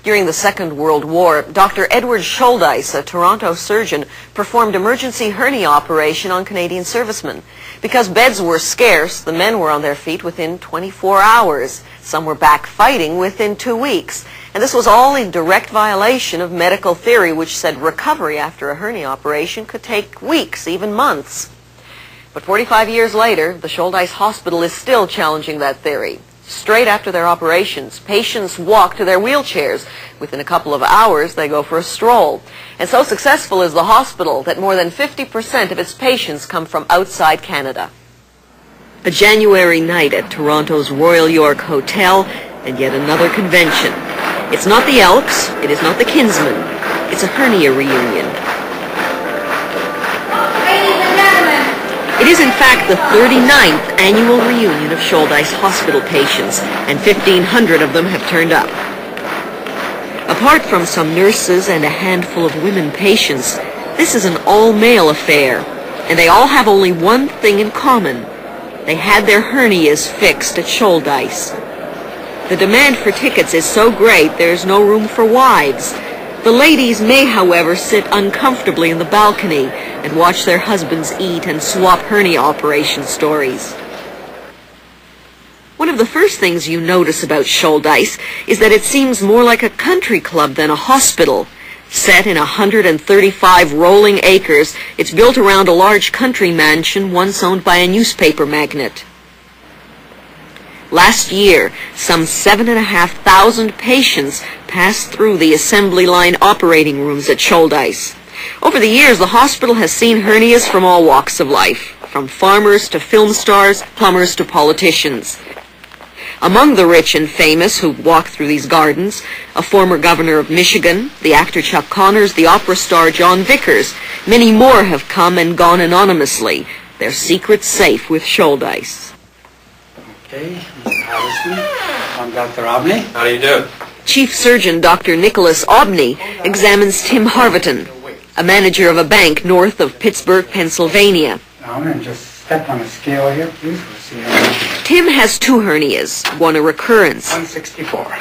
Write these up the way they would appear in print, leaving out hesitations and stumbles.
During the Second World War, Dr. Edward Shouldice, a Toronto surgeon, performed emergency hernia operation on Canadian servicemen. Because beds were scarce, the men were on their feet within 24 hours. Some were back fighting within 2 weeks. And this was all in direct violation of medical theory, which said recovery after a hernia operation could take weeks, even months. But 45 years later, the Shouldice Hospital is still challenging that theory. Straight after their operations, patients walk to their wheelchairs. Within a couple of hours, they go for a stroll. And so successful is the hospital that more than 50% of its patients come from outside Canada. A January night at Toronto's Royal York Hotel, and yet another convention. It's not the Elks, it is not the Kinsmen, it's a hernia reunion. It is in fact the 39th annual reunion of Shouldice Hospital patients, and 1,500 of them have turned up. Apart from some nurses and a handful of women patients, this is an all-male affair, and they all have only one thing in common. They had their hernias fixed at Shouldice. The demand for tickets is so great there's no room for wives. The ladies may, however, sit uncomfortably in the balcony and watch their husbands eat and swap hernia operation stories. One of the first things you notice about Shouldice is that it seems more like a country club than a hospital. Set in 135 rolling acres, it's built around a large country mansion once owned by a newspaper magnate. Last year, some 7,500 patients passed through the assembly line operating rooms at Shouldice. Over the years, the hospital has seen hernias from all walks of life, from farmers to film stars, plumbers to politicians. Among the rich and famous who walk through these gardens, a former governor of Michigan, the actor Chuck Connors, the opera star John Vickers. Many more have come and gone anonymously, their secrets safe with Shouldice. Okay, Mr. Harrison, I'm Dr. Obney. How do you do? Chief Surgeon Dr. Nicholas Obney examines Tim Harverton, a manager of a bank north of Pittsburgh, Pennsylvania. Now I'm going to just step on a scale here, please. We'll see how Tim has 2 hernias, one a recurrence. 164.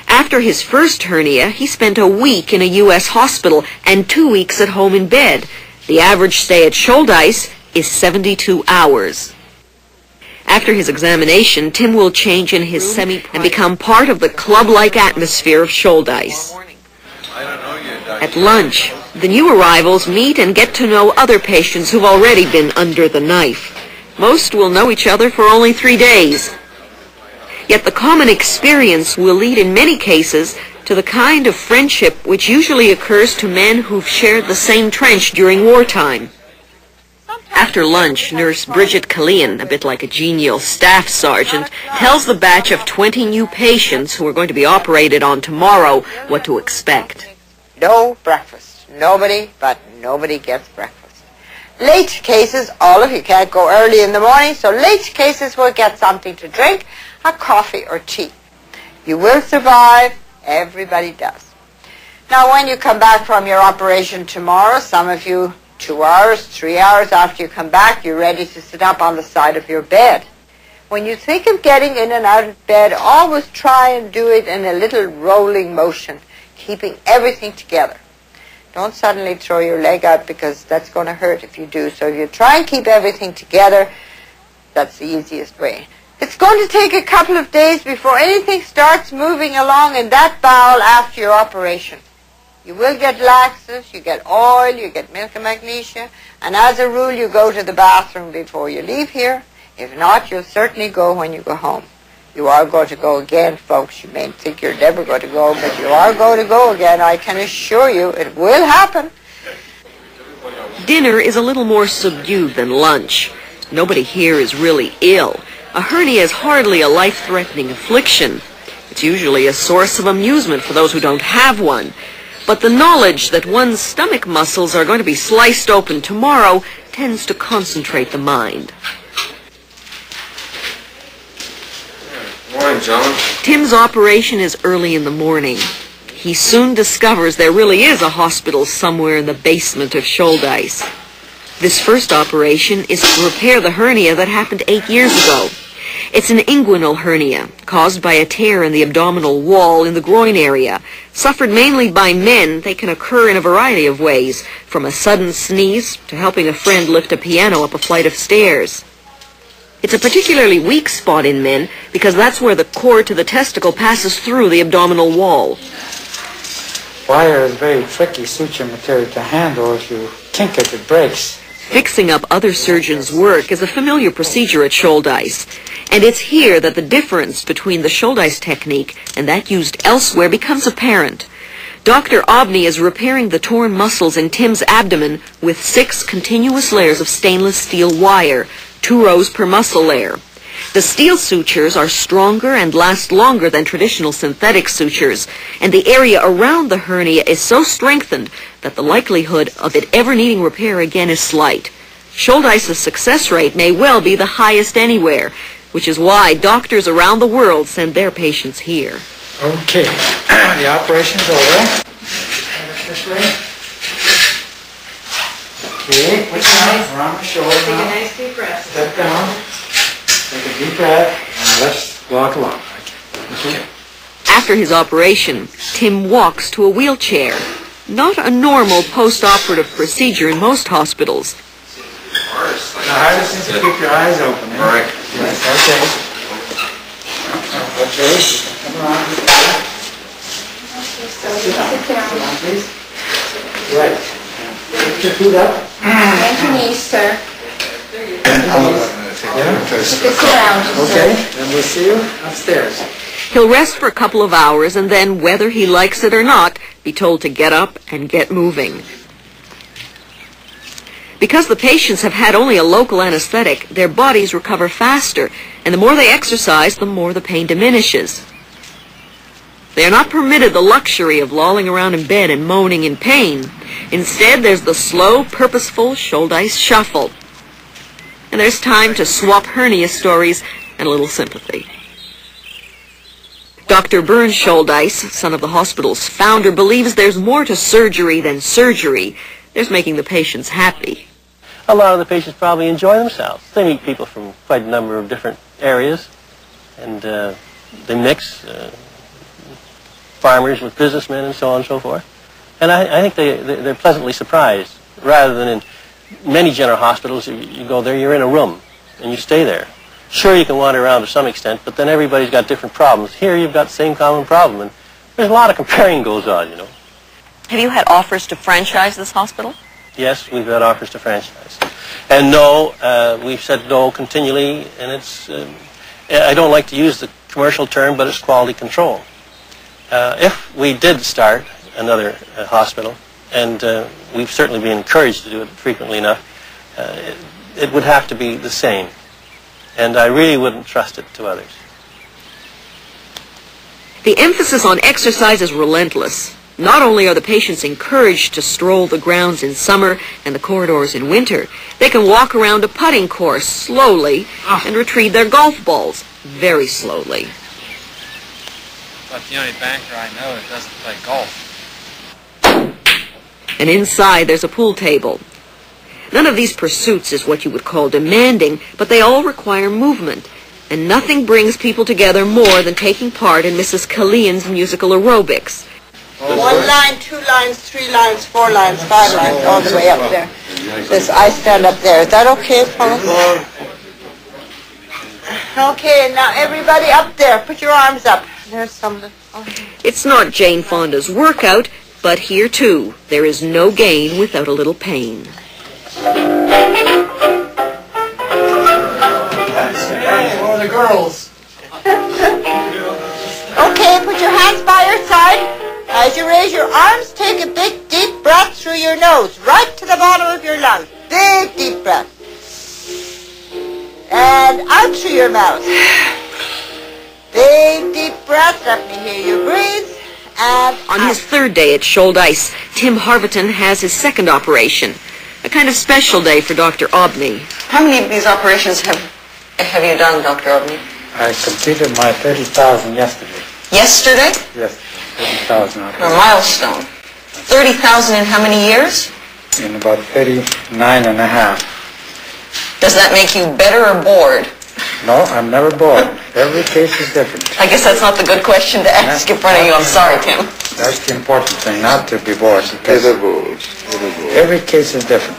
After his first hernia, he spent a week in a U.S. hospital and 2 weeks at home in bed. The average stay at Shouldice is 72 hours. After his examination, Tim will change in his and become part of the club-like atmosphere of Shouldice. At lunch, the new arrivals meet and get to know other patients who've already been under the knife. Most will know each other for only 3 days. Yet the common experience will lead in many cases to the kind of friendship which usually occurs to men who've shared the same trench during wartime. After lunch, Nurse Bridget Killian, a bit like a genial staff sergeant, tells the batch of 20 new patients who are going to be operated on tomorrow what to expect. No breakfast. Nobody gets breakfast. Late cases, all of you can't go early in the morning, so late cases will get something to drink, a coffee or tea. You will survive. Everybody does. Now, when you come back from your operation tomorrow, some of you 2 hours, 3 hours after you come back, you're ready to sit up on the side of your bed. When you think of getting in and out of bed, always try and do it in a little rolling motion, keeping everything together. Don't suddenly throw your leg out because that's going to hurt if you do. So if you try and keep everything together, that's the easiest way. It's going to take a couple of days before anything starts moving along in that bowel after your operation. You will get laxatives, you get oil, you get milk and magnesia, and as a rule you go to the bathroom before you leave here. If not, you'll certainly go when you go home. You are going to go again, folks. You may think you're never going to go, but you are going to go again. I can assure you it will happen. Dinner is a little more subdued than lunch. Nobody here is really ill. A hernia is hardly a life-threatening affliction. It's usually a source of amusement for those who don't have one. But the knowledge that one's stomach muscles are going to be sliced open tomorrow tends to concentrate the mind. Morning, John. Tim's operation is early in the morning. He soon discovers there really is a hospital somewhere in the basement of Shouldice. This first operation is to repair the hernia that happened 8 years ago. It's an inguinal hernia caused by a tear in the abdominal wall in the groin area. Suffered mainly by men, they can occur in a variety of ways, from a sudden sneeze to helping a friend lift a piano up a flight of stairs. It's a particularly weak spot in men because that's where the cord to the testicle passes through the abdominal wall. Wire is very tricky suture material to handle. If you kink it, it breaks. Fixing up other surgeons' work is a familiar procedure at Shouldice, and it's here that the difference between the Shouldice technique and that used elsewhere becomes apparent. Dr. Obney is repairing the torn muscles in Tim's abdomen with 6 continuous layers of stainless steel wire, 2 rows per muscle layer. The steel sutures are stronger and last longer than traditional synthetic sutures, and the area around the hernia is so strengthened that the likelihood of it ever needing repair again is slight. Shouldice's success rate may well be the highest anywhere, which is why doctors around the world send their patients here. Okay, the operation's over. This way. Okay, put your arms around the shoulder now. Take a nice deep breath. Step down. Take a deep breath, and let's walk along. Okay. After his operation, Tim walks to a wheelchair. Not a normal post-operative procedure in most hospitals. The hardest is to keep your eyes open. Eh? All right. Yes, okay. Okay, come around this way. Sit down, please. Right. Put your feet up. Bend your knees, sir. Yeah. Sit down. Okay, then we'll see you upstairs. He'll rest for a couple of hours and then, whether he likes it or not, be told to get up and get moving. Because the patients have had only a local anesthetic, their bodies recover faster, and the more they exercise, the more the pain diminishes. They are not permitted the luxury of lolling around in bed and moaning in pain. Instead, there's the slow, purposeful Shouldice shuffle. And there's time to swap hernia stories and a little sympathy. Dr. Bernd Shouldice, son of the hospital's founder, believes there's more to surgery than surgery. There's making the patients happy. A lot of the patients probably enjoy themselves. They meet people from quite a number of different areas, and they mix farmers with businessmen and so on and so forth. And I think they're pleasantly surprised, rather than in many general hospitals, you go there, you're in a room, and you stay there. Sure, you can wander around to some extent, but then everybody's got different problems. Here, you've got the same common problem, and there's a lot of comparing goes on, you know. Have you had offers to franchise this hospital? Yes, we've had offers to franchise. And no, we've said no continually, and it's, I don't like to use the commercial term, but it's quality control. If we did start another hospital, and we've certainly been encouraged to do it frequently enough, it would have to be the same. And I really wouldn't trust it to others. The emphasis on exercise is relentless. Not only are the patients encouraged to stroll the grounds in summer and the corridors in winter, they can walk around a putting course slowly and retrieve their golf balls very slowly. But the only banker I know that doesn't play golf. And inside there's a pool table. None of these pursuits is what you would call demanding, but they all require movement. And nothing brings people together more than taking part in Mrs. Killian's musical aerobics. 1 line, 2 lines, 3 lines, 4 lines, 5 lines, all the way up there. I stand up there. Is that okay, Paul? Okay, now everybody up there, put your arms up. There's something. It's not Jane Fonda's workout, but here too, there is no gain without a little pain. Or the girls. Okay, put your hands by your side. As you raise your arms, take a big, deep breath through your nose, right to the bottom of your lungs. Big, deep breath. And out through your mouth. Big, deep breath. Let me hear you breathe. And on his 3rd day at Shouldice, Tim Harverton has his 2nd operation. A kind of special day for Dr. Obney. How many of these operations have you done, Dr. Obney? I completed my 30,000 yesterday. Yesterday? Yes, 30,000. A milestone. 30,000 in how many years? In about 39 and a half. Does that make you better or bored? No, I'm never bored. Every case is different. I guess that's not the good question to ask in front of you. I'm sorry, Tim. That's the important thing, not to be bored. Because every case is different.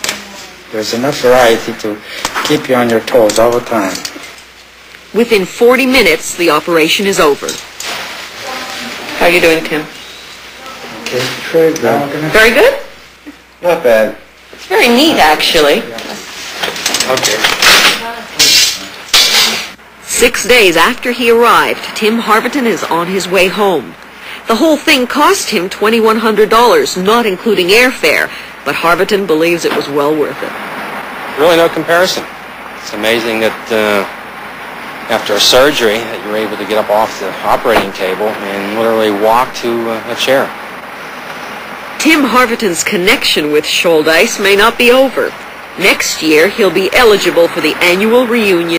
There's enough variety to keep you on your toes all the time. Within 40 minutes, the operation is over. How are you doing, Tim? Okay, very good. Very good? Not bad. It's very neat, actually. Okay. 6 days after he arrived, Tim Harverton is on his way home. The whole thing cost him $2,100, not including airfare, but Harverton believes it was well worth it. Really no comparison. It's amazing that after a surgery that you're able to get up off the operating table and literally walk to a chair. Tim Harverton's connection with Shouldice may not be over. Next year, he'll be eligible for the annual reunion